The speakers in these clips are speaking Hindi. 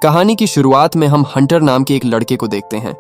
कहानी की शुरुआत में हम हंटर नाम के एक लड़के को देखते हैं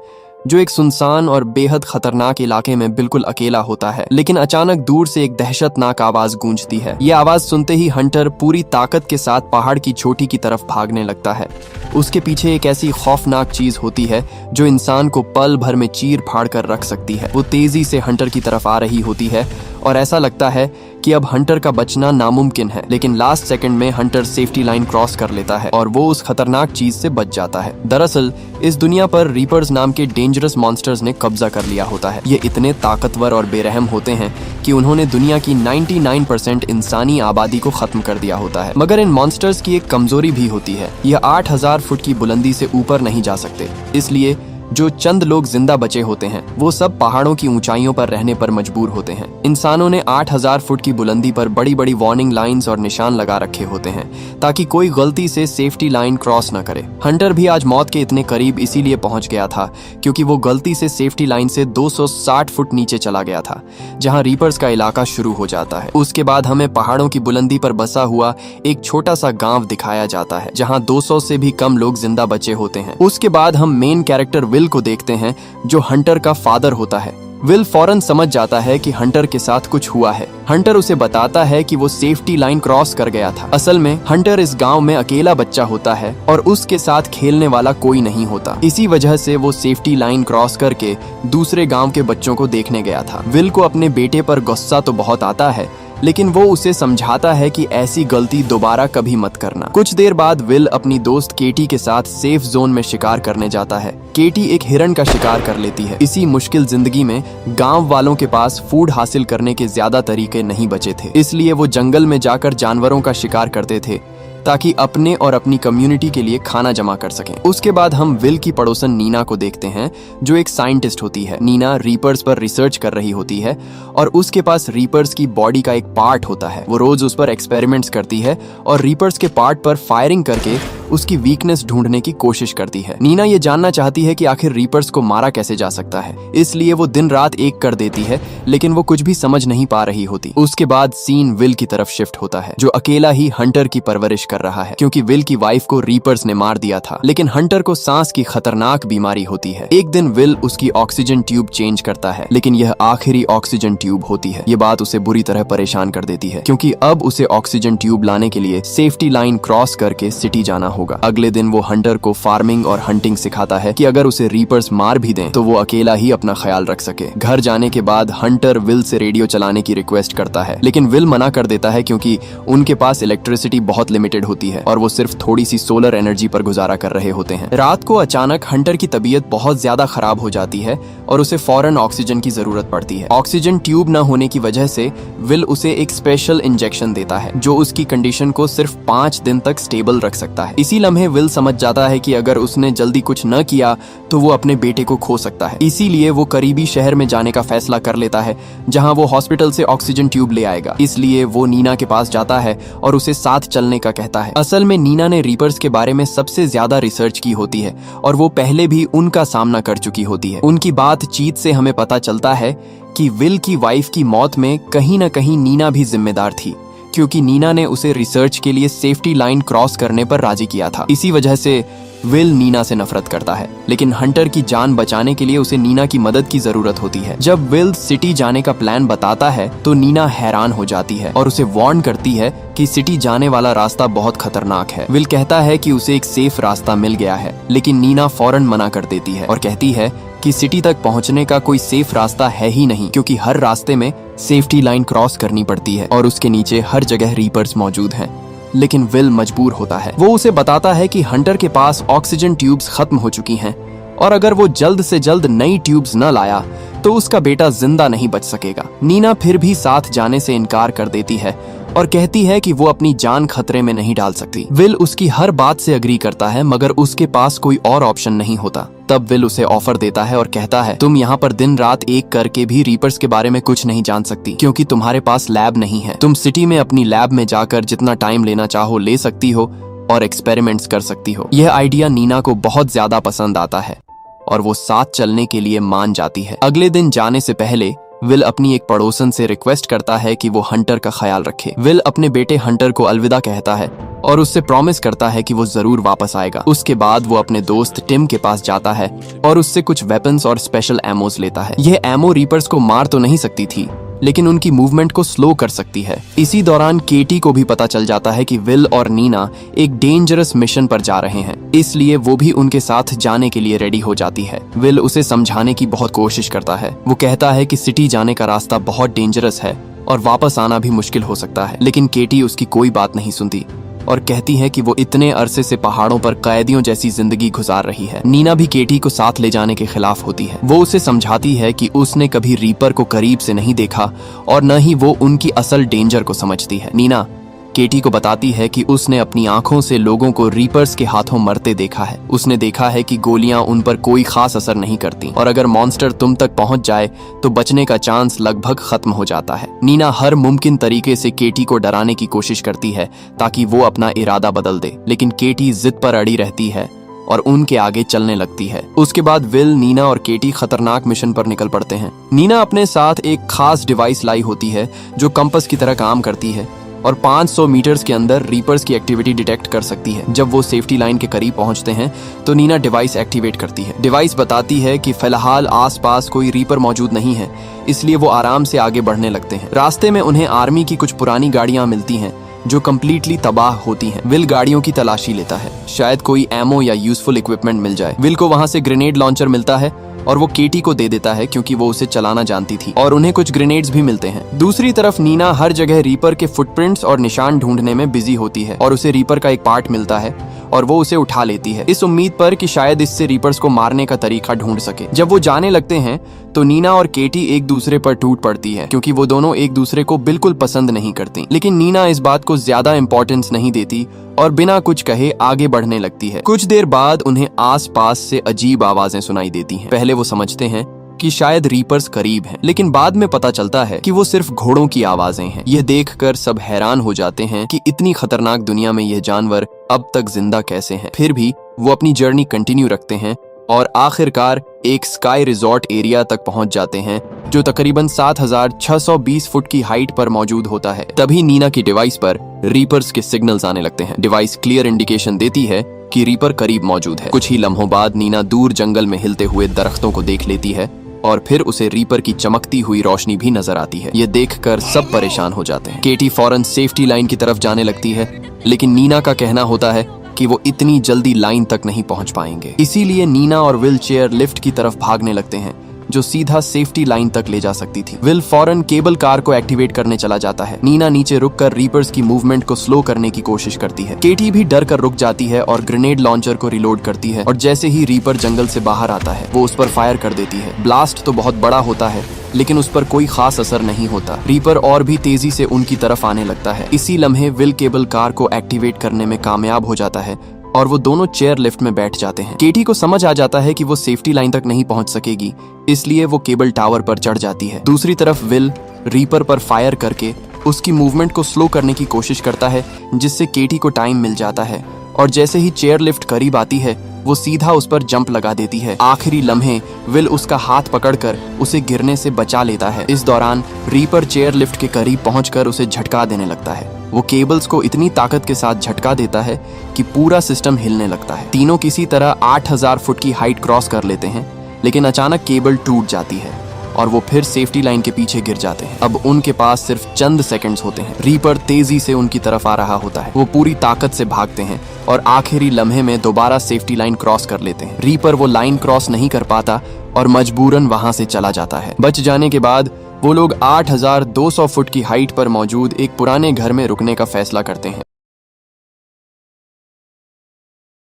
जो एक सुनसान और बेहद खतरनाक इलाके में बिल्कुल अकेला होता है। लेकिन अचानक दूर से एक दहशतनाक आवाज गूंजती है। यह आवाज सुनते ही हंटर पूरी ताकत के साथ पहाड़ की चोटी की तरफ भागने लगता है। उसके पीछे एक ऐसी खौफनाक चीज होती है जो इंसान को पल भर में चीर फाड़ कर रख सकती है। वो तेजी से हंटर की तरफ आ रही होती है और ऐसा लगता है कि अब हंटर का बचना नामुमकिन है। लेकिन लास्ट सेकंड में हंटर सेफ्टी लाइन क्रॉस कर लेता है और वो उस खतरनाक चीज से बच जाता है। दरअसल इस दुनिया पर रीपर्स नाम के डेंजरस मॉन्स्टर्स ने कब्जा कर लिया होता है। ये इतने ताकतवर और बेरहम होते हैं कि उन्होंने दुनिया की 99% इंसानी आबादी को खत्म कर दिया होता है। मगर इन मॉन्स्टर्स की एक कमजोरी भी होती है। यह 8000 फुट की बुलंदी से ऊपर नहीं जा सकते। इसलिए जो चंद लोग जिंदा बचे होते हैं वो सब पहाड़ों की ऊंचाइयों पर रहने पर मजबूर होते हैं। इंसानों ने 8000 फुट की बुलंदी पर बड़ी बड़ी वार्निंग लाइंस और निशान लगा रखे होते हैं ताकि कोई गलती से सेफ्टी लाइन क्रॉस न करे। हंटर भी आज मौत के इतने करीब इसीलिए पहुंच गया था क्योंकि वो गलती से सेफ्टी लाइन से 260 फुट नीचे चला गया था, जहां रीपर्स का इलाका शुरू हो जाता है। उसके बाद हमें पहाड़ों की बुलंदी पर बसा हुआ एक छोटा सा गांव दिखाया जाता है जहां 200 से भी कम लोग जिंदा बचे होते हैं। उसके बाद हम मेन कैरेक्टर विल को देखते हैं जो हंटर का फादर होता है। विल फौरन समझ जाता है कि हंटर के साथ कुछ हुआ है। हंटर उसे बताता है कि वो सेफ्टी लाइन क्रॉस कर गया था। असल में हंटर इस गांव में अकेला बच्चा होता है और उसके साथ खेलने वाला कोई नहीं होता। इसी वजह से वो सेफ्टी लाइन क्रॉस करके दूसरे गांव के बच्चों को देखने गया था। विल को अपने बेटे पर गुस्सा तो बहुत आता है, लेकिन वो उसे समझाता है कि ऐसी गलती दोबारा कभी मत करना। कुछ देर बाद विल अपनी दोस्त केटी के साथ सेफ जोन में शिकार करने जाता है। केटी एक हिरण का शिकार कर लेती है। इसी मुश्किल जिंदगी में गांव वालों के पास फूड हासिल करने के ज्यादा तरीके नहीं बचे थे, इसलिए वो जंगल में जाकर जानवरों का शिकार करते थे ताकि अपने और अपनी कम्युनिटी के लिए खाना जमा कर सकें। उसके बाद हम विल की पड़ोसन नीना को देखते हैं जो एक साइंटिस्ट होती है। नीना रीपर्स पर रिसर्च कर रही होती है और उसके पास रीपर्स की बॉडी का एक पार्ट होता है। वो रोज उस पर एक्सपेरिमेंट्स करती है और रीपर्स के पार्ट पर फायरिंग करके उसकी वीकनेस ढूंढने की कोशिश करती है। नीना ये जानना चाहती है कि आखिर रीपर्स को मारा कैसे जा सकता है, इसलिए वो दिन रात एक कर देती है, लेकिन वो कुछ भी समझ नहीं पा रही होती। उसके बाद सीन विल की तरफ शिफ्ट होता है जो अकेला ही हंटर की परवरिश कर रहा है क्योंकि विल की वाइफ को रीपर्स ने मार दिया था। लेकिन हंटर को सांस की खतरनाक बीमारी होती है। एक दिन विल उसकी ऑक्सीजन ट्यूब चेंज करता है, लेकिन यह आखिरी ऑक्सीजन ट्यूब होती है। ये बात उसे बुरी तरह परेशान कर देती है क्योंकि अब उसे ऑक्सीजन ट्यूब लाने के लिए सेफ्टी लाइन क्रॉस करके सिटी जाना होगा। अगले दिन वो हंटर को फार्मिंग और हंटिंग सिखाता है कि अगर उसे रीपर्स मार भी दें तो वो अकेला ही अपना ख्याल रख सके। घर जाने के बाद हंटर विल से रेडियो चलाने की रिक्वेस्ट करता है, लेकिन विल मना कर देता है क्योंकि उनके पास इलेक्ट्रिसिटी बहुत लिमिटेड होती है और वो सिर्फ थोड़ी सी सोलर एनर्जी पर गुजारा कर रहे होते हैं। रात को अचानक हंटर की तबीयत बहुत ज्यादा खराब हो जाती है और उसे फौरन ऑक्सीजन की जरूरत पड़ती है। ऑक्सीजन ट्यूब न होने की वजह से विल उसे एक स्पेशल इंजेक्शन देता है जो उसकी कंडीशन को सिर्फ 5 दिन तक स्टेबल रख सकता है। इसी लम्हे विल समझ जाता है कि अगर उसने जल्दी कुछ न किया तो वो अपने बेटे को खो सकता है। इसीलिए वो करीबी शहर में जाने का फैसला कर लेता है जहां वो हॉस्पिटल से ऑक्सीजन ट्यूब ले आएगा। इसलिए वो नीना के पास जाता है और उसे साथ चलने का कहता है। असल में नीना ने रीपर्स के बारे में सबसे ज्यादा रिसर्च की होती है और वो पहले भी उनका सामना कर चुकी होती है। उनकी बातचीत से हमें पता चलता है कि विल की वाइफ की मौत में कहीं न कहीं नीना भी जिम्मेदार थी क्योंकि नीना ने उसे रिसर्च के लिए सेफ्टी लाइन क्रॉस करने पर राजी किया था। इसी वजह से विल नीना से नफरत करता है, लेकिन हंटर की जान बचाने के लिए उसे नीना की मदद की जरूरत होती है। जब विल सिटी जाने का प्लान बताता है तो नीना हैरान हो जाती है और उसे वार्न करती है कि सिटी जाने वाला रास्ता बहुत खतरनाक है। विल कहता है कि उसे एक सेफ रास्ता मिल गया है, लेकिन नीना फौरन मना कर देती है और कहती है कि सिटी तक पहुंचने का कोई सेफ रास्ता है ही नहीं क्योंकि हर रास्ते में सेफ्टी लाइन क्रॉस करनी पड़ती है और उसके नीचे हर जगह रीपर्स मौजूद हैं। लेकिन विल मजबूर होता है। वो उसे बताता है कि हंटर के पास ऑक्सीजन ट्यूब्स खत्म हो चुकी हैं और अगर वो जल्द से जल्द नई ट्यूब्स न लाया तो उसका बेटा जिंदा नहीं बच सकेगा। नीना फिर भी साथ जाने से इनकार कर देती है और कहती है कि वो अपनी जान खतरे में नहीं डाल सकती। विल उसकी हर बात से अग्री करता है मगर उसके पास कोई और ऑप्शन नहीं होता। तब विल उसे ऑफर देता है और कहता है तुम यहाँ पर दिन रात एक करके भी रीपर्स के बारे में कुछ नहीं जान सकती क्योंकि तुम्हारे पास लैब नहीं है। तुम सिटी में अपनी लैब में जाकर जितना टाइम लेना चाहो ले सकती हो और एक्सपेरिमेंट्स कर सकती हो। यह आइडिया नीना को बहुत ज्यादा पसंद आता है और वो साथ चलने के लिए मान जाती है। अगले दिन जाने से पहले विल अपनी एक पड़ोसन से रिक्वेस्ट करता है कि वो हंटर का ख्याल रखे। विल अपने बेटे हंटर को अलविदा कहता है और उससे प्रॉमिस करता है कि वो जरूर वापस आएगा। उसके बाद वो अपने दोस्त टिम के पास जाता है और उससे कुछ वेपन्स और स्पेशल एमोस लेता है। यह एमो रीपर्स को मार तो नहीं सकती थी, लेकिन उनकी मूवमेंट को स्लो कर सकती है। इसी दौरान केटी को भी पता चल जाता है कि विल और नीना एक डेंजरस मिशन पर जा रहे हैं, इसलिए वो भी उनके साथ जाने के लिए रेडी हो जाती है। विल उसे समझाने की बहुत कोशिश करता है। वो कहता है कि सिटी जाने का रास्ता बहुत डेंजरस है और वापस आना भी मुश्किल हो सकता है, लेकिन केटी उसकी कोई बात नहीं सुनती और कहती है कि वो इतने अरसे से पहाड़ों पर कैदियों जैसी जिंदगी गुजार रही है। नीना भी केटी को साथ ले जाने के खिलाफ होती है। वो उसे समझाती है कि उसने कभी रीपर को करीब से नहीं देखा और न ही वो उनकी असल डेंजर को समझती है। नीना केटी को बताती है कि उसने अपनी आंखों से लोगों को रीपर्स के हाथों मरते देखा है। उसने देखा है कि गोलियां उन पर कोई खास असर नहीं करती और अगर मॉन्स्टर तुम तक पहुंच जाए तो बचने का चांस लगभग खत्म हो जाता है। नीना हर मुमकिन तरीके से केटी को डराने की कोशिश करती है ताकि वो अपना इरादा बदल दे, लेकिन केटी जिद पर अड़ी रहती है और उनके आगे चलने लगती है। उसके बाद विल, नीना और केटी खतरनाक मिशन पर निकल पड़ते हैं। नीना अपने साथ एक खास डिवाइस लाई होती है जो कंपास की तरह काम करती है और 500 मीटर्स के अंदर रीपर्स की एक्टिविटी डिटेक्ट कर सकती है। जब वो सेफ्टी लाइन के करीब पहुंचते हैं तो नीना डिवाइस एक्टिवेट करती है। डिवाइस बताती है कि फिलहाल आसपास कोई रीपर मौजूद नहीं है, इसलिए वो आराम से आगे बढ़ने लगते हैं। रास्ते में उन्हें आर्मी की कुछ पुरानी गाड़ियां मिलती हैं जो कम्प्लीटली तबाह होती हैं। विल गाड़ियों की तलाशी लेता है, शायद कोई एमो या यूजफुल इक्विपमेंट मिल जाए। विल को वहां से ग्रेनेड लॉन्चर मिलता है और वो केटी को दे देता है क्योंकि वो उसे चलाना जानती थी, और उन्हें कुछ ग्रेनेड्स भी मिलते हैं। दूसरी तरफ नीना हर जगह रीपर के फुटप्रिंट्स और निशान ढूंढने में बिजी होती है और उसे रीपर का एक पार्ट मिलता है और वो उसे उठा लेती है, इस उम्मीद पर कि शायद इससे रीपर्स को मारने का तरीका ढूंढ सके। जब वो जाने लगते हैं तो नीना और केटी एक दूसरे पर टूट पड़ती है क्योंकि वो दोनों एक दूसरे को बिल्कुल पसंद नहीं करती, लेकिन नीना इस बात को ज्यादा इंपॉर्टेंस नहीं देती और बिना कुछ कहे आगे बढ़ने लगती है। कुछ देर बाद उन्हें आसपास से अजीब आवाजें सुनाई देती हैं। पहले वो समझते हैं कि शायद रीपर्स करीब हैं, लेकिन बाद में पता चलता है कि वो सिर्फ घोड़ों की आवाजें हैं। यह देखकर सब हैरान हो जाते हैं कि इतनी खतरनाक दुनिया में यह जानवर अब तक जिंदा कैसे हैं। फिर भी वो अपनी जर्नी कंटिन्यू रखते हैं और आखिरकार एक स्काई रिजॉर्ट एरिया तक पहुंच जाते हैं जो तकरीबन 7620 फुट की हाइट पर मौजूद होता है। तभी नीना की डिवाइस पर रीपर्स के सिग्नल्स आने लगते हैं। डिवाइस क्लियर इंडिकेशन देती है कि रीपर करीब मौजूद है। कुछ ही लम्हों बाद नीना दूर जंगल में हिलते हुए दरख्तों को देख लेती है और फिर उसे रीपर की चमकती हुई रोशनी भी नजर आती है। ये देखकर सब परेशान हो जाते हैं। केटी फौरन सेफ्टी लाइन की तरफ जाने लगती है, लेकिन नीना का कहना होता है कि वो इतनी जल्दी लाइन तक नहीं पहुंच पाएंगे। इसीलिए नीना और विल चेयर लिफ्ट की तरफ भागने लगते हैं जो सीधा सेफ्टी लाइन तक ले जा सकती थी। विल फौरन केबल कार को एक्टिवेट करने चला जाता है। नीना नीचे रुककर रीपर्स की मूवमेंट को स्लो करने की कोशिश करती है। केटी भी डर कर रुक जाती है और ग्रेनेड लॉन्चर को रिलोड करती है और जैसे ही रीपर जंगल से बाहर आता है वो उस पर फायर कर देती है। ब्लास्ट तो बहुत बड़ा होता है लेकिन उस पर कोई खास असर नहीं होता। रीपर और भी तेजी से उनकी तरफ आने लगता है। इसी लम्हे विल केबल कार को एक्टिवेट करने में कामयाब हो जाता है और वो दोनों चेयर लिफ्ट में बैठ जाते हैं। केटी को समझ आ जाता है कि वो सेफ्टी लाइन तक नहीं पहुंच सकेगी, इसलिए वो केबल टावर पर चढ़ जाती है। दूसरी तरफ विल रीपर पर फायर करके उसकी मूवमेंट को स्लो करने की कोशिश करता है जिससे केटी को टाइम मिल जाता है और जैसे ही चेयर लिफ्ट करीब आती है वो सीधा उस पर जंप लगा देती है। आखिरी लम्हे विल उसका हाथ पकड़कर उसे गिरने से बचा लेता है। इस दौरान रीपर चेयर लिफ्ट के करीब पहुंचकर उसे झटका देने लगता है। वो केबल्स को इतनी ताकत के साथ झटका देता है कि पूरा सिस्टम हिलने लगता है। तीनों किसी तरह 8000 फुट की हाइट क्रॉस कर लेते हैं, लेकिन अचानक केबल टूट जाती है और वो फिर सेफ्टी लाइन के पीछे गिर जाते हैं। अब उनके पास सिर्फ चंद सेकंड्स होते हैं। रीपर तेजी से उनकी तरफ आ रहा होता है। वो पूरी ताकत से भागते हैं और आखिरी लम्हे में दोबारा सेफ्टी लाइन क्रॉस कर लेते हैं। रीपर वो लाइन क्रॉस नहीं कर पाता और मजबूरन वहां से चला जाता है। बच जाने के बाद वो लोग 8200 फुट की हाइट पर मौजूद एक पुराने घर में रुकने का फैसला करते हैं।